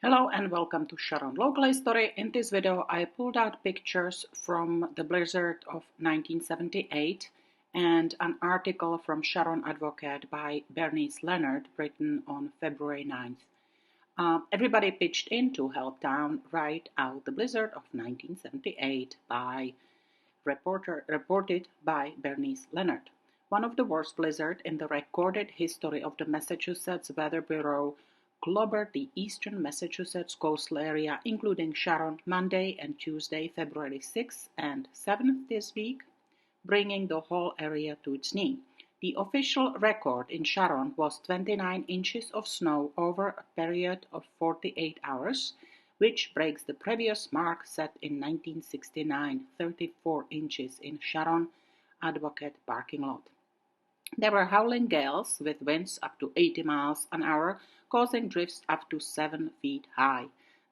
Hello and welcome to Sharon Local History. In this video I pulled out pictures from the blizzard of 1978 and an article from Sharon Advocate by Bernice Leonard written on February 9th. Everybody pitched in to help town ride out the blizzard of 1978 reported by Bernice Leonard. One of the worst blizzards in the recorded history of the Massachusetts Weather Bureau clobbered the eastern Massachusetts coastal area, including Sharon, Monday and Tuesday, February 6th and 7th this week, bringing the whole area to its knee. The official record in Sharon was 29 inches of snow over a period of 48 hours, which breaks the previous mark set in 1969, 34 inches in Sharon Advocate parking lot. There were howling gales with winds up to 80 miles an hour, causing drifts up to 7 feet high.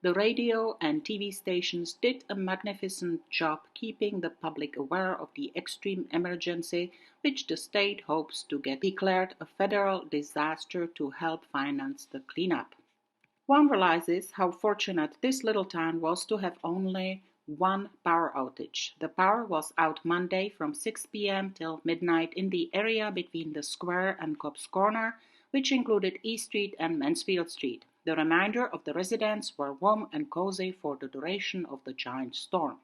The radio and TV stations did a magnificent job keeping the public aware of the extreme emergency, which the state hopes to get declared a federal disaster to help finance the cleanup. One realizes how fortunate this little town was to have only one power outage. The power was out Monday from 6 p.m. till midnight in the area between the square and Cobb's Corner, which included East Street and Mansfield Street. The remainder of the residents were warm and cozy for the duration of the giant storm.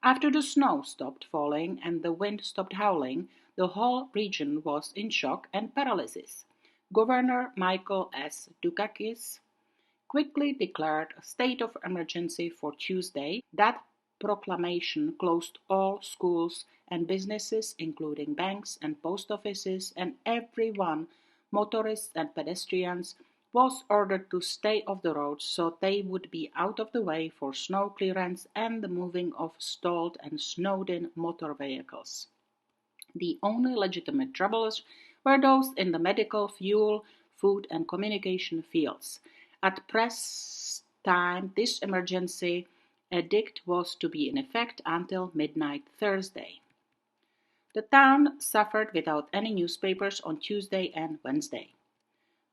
After the snow stopped falling and the wind stopped howling, the whole region was in shock and paralysis. Governor Michael S. Dukakis quickly declared a state of emergency for Tuesday. That proclamation closed all schools and businesses, including banks and post offices, and everyone, motorists and pedestrians, was ordered to stay off the roads so they would be out of the way for snow clearance and the moving of stalled and snowed-in motor vehicles. The only legitimate troubles were those in the medical, fuel, food, and communication fields. At press time, this emergency edict was to be in effect until midnight Thursday. The town suffered without any newspapers on Tuesday and Wednesday.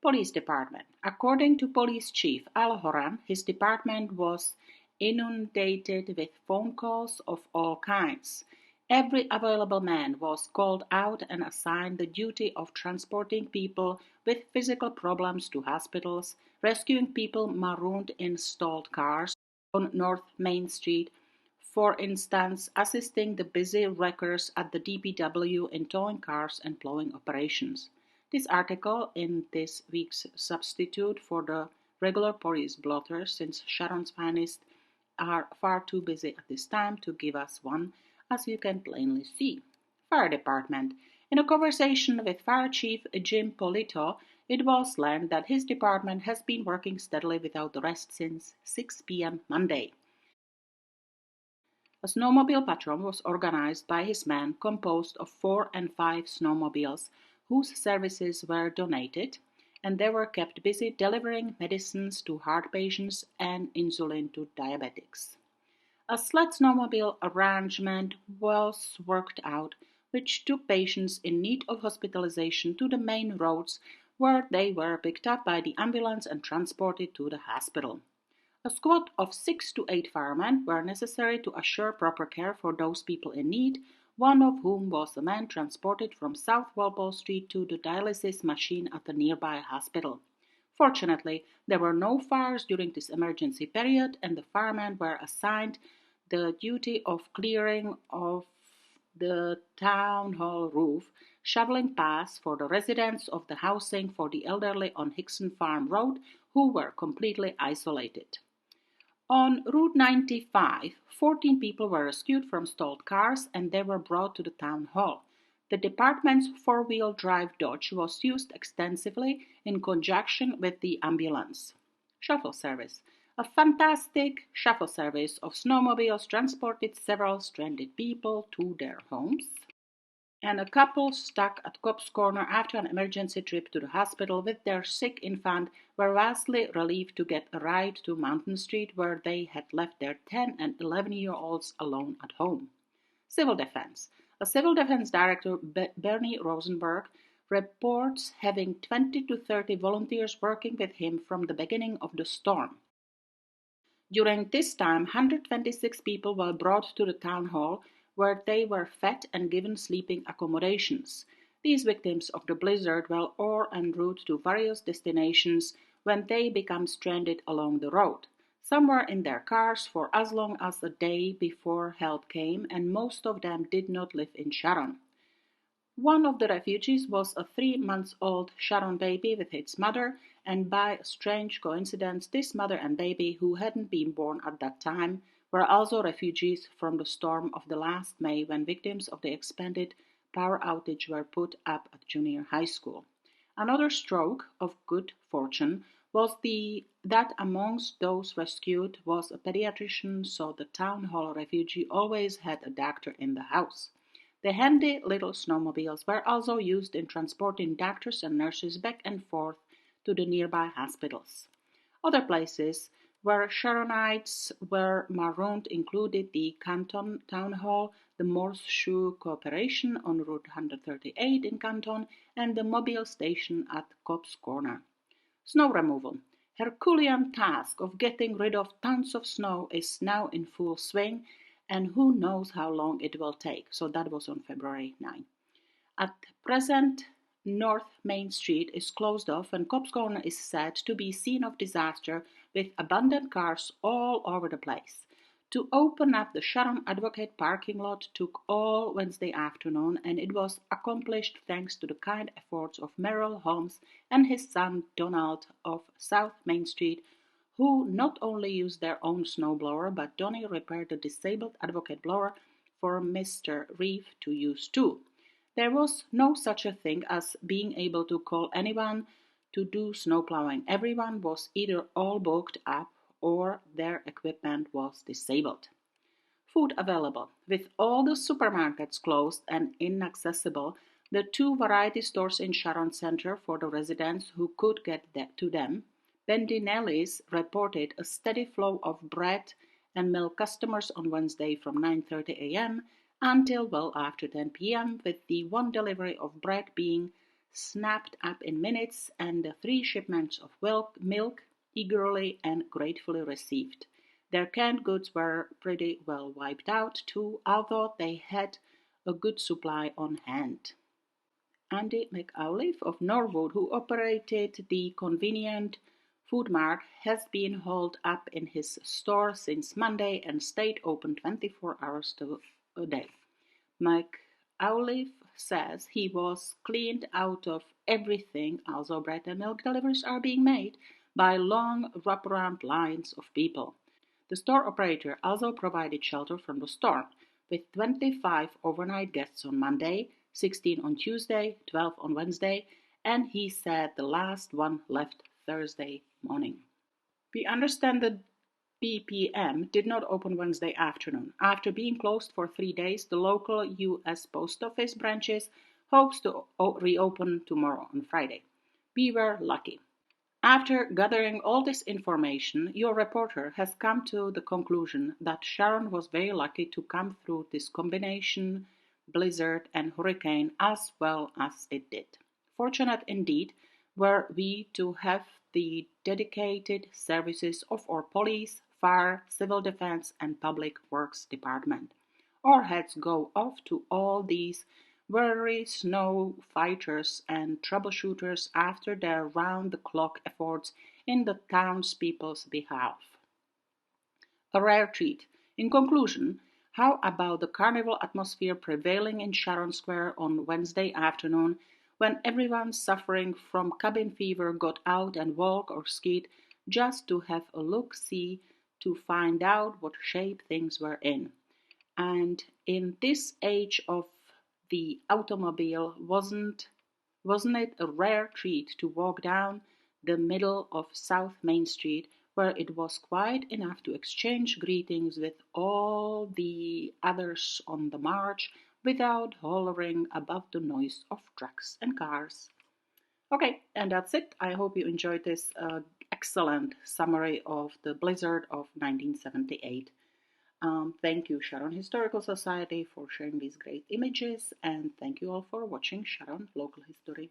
Police Department. According to Police Chief Al Horan, his department was inundated with phone calls of all kinds. Every available man was called out and assigned the duty of transporting people with physical problems to hospitals, rescuing people marooned in stalled cars on North Main Street, for instance, assisting the busy wreckers at the DPW in towing cars and plowing operations. This article in this week's substitute for the regular police blotter, since Sharon's finest are far too busy at this time to give us one, as you can plainly see. Fire Department. In a conversation with Fire Chief Jim Polito, it was learned that his department has been working steadily without rest since 6 p.m. Monday. A snowmobile patrol was organized by his men, composed of 4 and 5 snowmobiles, whose services were donated, and they were kept busy delivering medicines to heart patients and insulin to diabetics. A sled snowmobile arrangement was worked out, which took patients in need of hospitalization to the main roads, where they were picked up by the ambulance and transported to the hospital. A squad of 6 to 8 firemen were necessary to assure proper care for those people in need, one of whom was a man transported from South Walpole Street to the dialysis machine at a nearby hospital. Fortunately, there were no fires during this emergency period, and the firemen were assigned the duty of clearing of the town hall roof, shoveling paths for the residents of the housing for the elderly on Hickson Farm Road, who were completely isolated. On Route 95, 14 people were rescued from stalled cars and they were brought to the town hall. The department's four-wheel drive Dodge was used extensively in conjunction with the ambulance. Shuttle service. A fantastic shuttle service of snowmobiles transported several stranded people to their homes, and a couple stuck at Cobb's Corner after an emergency trip to the hospital with their sick infant were vastly relieved to get a ride to Mountain Street, where they had left their 10 and 11-year-olds alone at home. Civil Defense. A Civil Defense Director, Bernie Rosenberg, reports having 20 to 30 volunteers working with him from the beginning of the storm. During this time, 126 people were brought to the town hall where they were fed and given sleeping accommodations. These victims of the blizzard were all en route to various destinations when they became stranded along the road. Some were in their cars for as long as a day before help came, and most of them did not live in Sharon. One of the refugees was a 3-month-old Sharon baby with its mother, and by a strange coincidence, this mother and baby, who hadn't been born at that time, were also refugees from the storm of the last May when victims of the expanded power outage were put up at junior high school. Another stroke of good fortune was that amongst those rescued was a pediatrician, so the town hall refugee always had a doctor in the house. The handy little snowmobiles were also used in transporting doctors and nurses back and forth to the nearby hospitals. Other places where Sharonites were marooned included the Canton Town Hall, the Morse Shoe Corporation on Route 138 in Canton, and the Mobile Station at Cobb's Corner. Snow removal. Herculean task of getting rid of tons of snow is now in full swing, and who knows how long it will take. So that was on February 9. At present, North Main Street is closed off and Cobb's Corner is said to be scene of disaster with abandoned cars all over the place. To open up the Sharon Advocate parking lot took all Wednesday afternoon, and it was accomplished thanks to the kind efforts of Merrill Holmes and his son Donald of South Main Street, who not only used their own snowblower, but Donnie repaired the disabled Advocate blower for Mr. Reeve to use too. There was no such a thing as being able to call anyone to do snowplowing. Everyone was either all booked up or their equipment was disabled. Food available. With all the supermarkets closed and inaccessible, the 2 variety stores in Sharon Center for the residents who could get to them, Bendinelli's reported a steady flow of bread and milk customers on Wednesday from 9:30 a.m. until well after 10 p.m., with the 1 delivery of bread being snapped up in minutes and the 3 shipments of milk eagerly and gratefully received. Their canned goods were pretty well wiped out too, although they had a good supply on hand. Andy McAuliffe of Norwood, who operated the convenient food mart, has been holed up in his store since Monday and stayed open 24 hours a day. McAuliffe says he was cleaned out of everything, also bread and milk deliveries are being made by long wraparound lines of people. The store operator also provided shelter from the storm, with 25 overnight guests on Monday, 16 on Tuesday, 12 on Wednesday, and he said the last one left Thursday morning. We understand that BPM did not open Wednesday afternoon. After being closed for 3 days, the local U.S. Post Office branches hopes to reopen tomorrow on Friday. We were lucky. After gathering all this information, your reporter has come to the conclusion that Sharon was very lucky to come through this combination blizzard and hurricane as well as it did. Fortunate indeed were we to have the dedicated services of our police, fire, civil defense, and public works department. Our heads go off to all these weary snow fighters and troubleshooters after their round-the-clock efforts in the townspeople's behalf. A rare treat. In conclusion, how about the carnival atmosphere prevailing in Sharon Square on Wednesday afternoon, when everyone suffering from cabin fever got out and walked or skied just to have a look-see to find out what shape things were in? And in this age of the automobile, wasn't it a rare treat to walk down the middle of South Main Street, where it was quiet enough to exchange greetings with all the others on the march without hollering above the noise of trucks and cars? Okay, and that's it. I hope you enjoyed this excellent summary of the blizzard of 1978. Thank you, Sharon Historical Society, for sharing these great images, and thank you all for watching Sharon Local History.